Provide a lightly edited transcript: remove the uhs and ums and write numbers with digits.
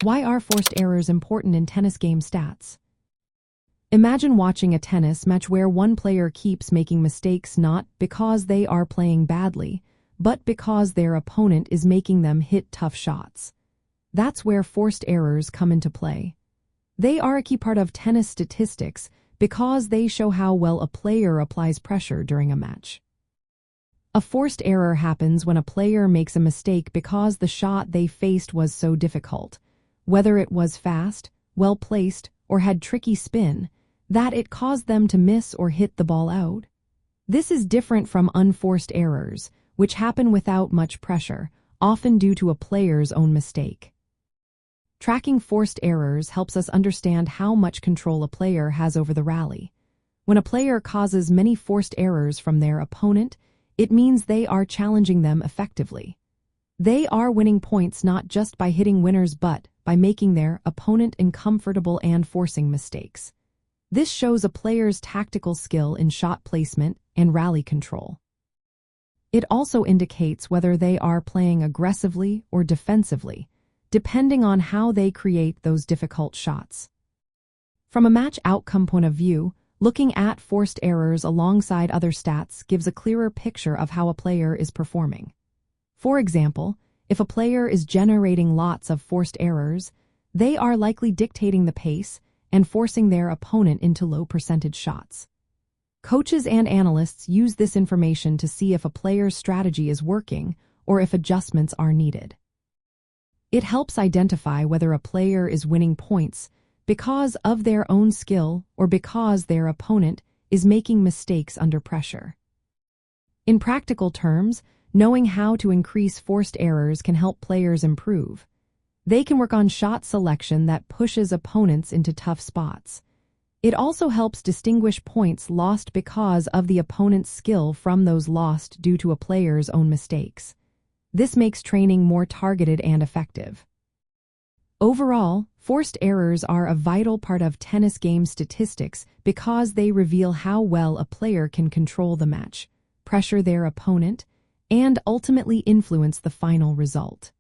Why are forced errors important in tennis game stats? Imagine watching a tennis match where one player keeps making mistakes not because they are playing badly, but because their opponent is making them hit tough shots. That's where forced errors come into play. They are a key part of tennis statistics because they show how well a player applies pressure during a match. A forced error happens when a player makes a mistake because the shot they faced was so difficult, whether it was fast, well-placed, or had tricky spin, that it caused them to miss or hit the ball out. This is different from unforced errors, which happen without much pressure, often due to a player's own mistake. Tracking forced errors helps us understand how much control a player has over the rally. When a player causes many forced errors from their opponent, it means they are challenging them effectively. They are winning points not just by hitting winners but by making their opponent uncomfortable and forcing mistakes. This shows a player's tactical skill in shot placement and rally control. It also indicates whether they are playing aggressively or defensively, depending on how they create those difficult shots. From a match outcome point of view, looking at forced errors alongside other stats gives a clearer picture of how a player is performing. For example, if a player is generating lots of forced errors, they are likely dictating the pace and forcing their opponent into low-percentage shots. Coaches and analysts use this information to see if a player's strategy is working or if adjustments are needed. It helps identify whether a player is winning points because of their own skill or because their opponent is making mistakes under pressure. In practical terms, knowing how to increase forced errors can help players improve. They can work on shot selection that pushes opponents into tough spots. It also helps distinguish points lost because of the opponent's skill from those lost due to a player's own mistakes. This makes training more targeted and effective. Overall, forced errors are a vital part of tennis game statistics because they reveal how well a player can control the match, pressure their opponent, and ultimately influence the final result.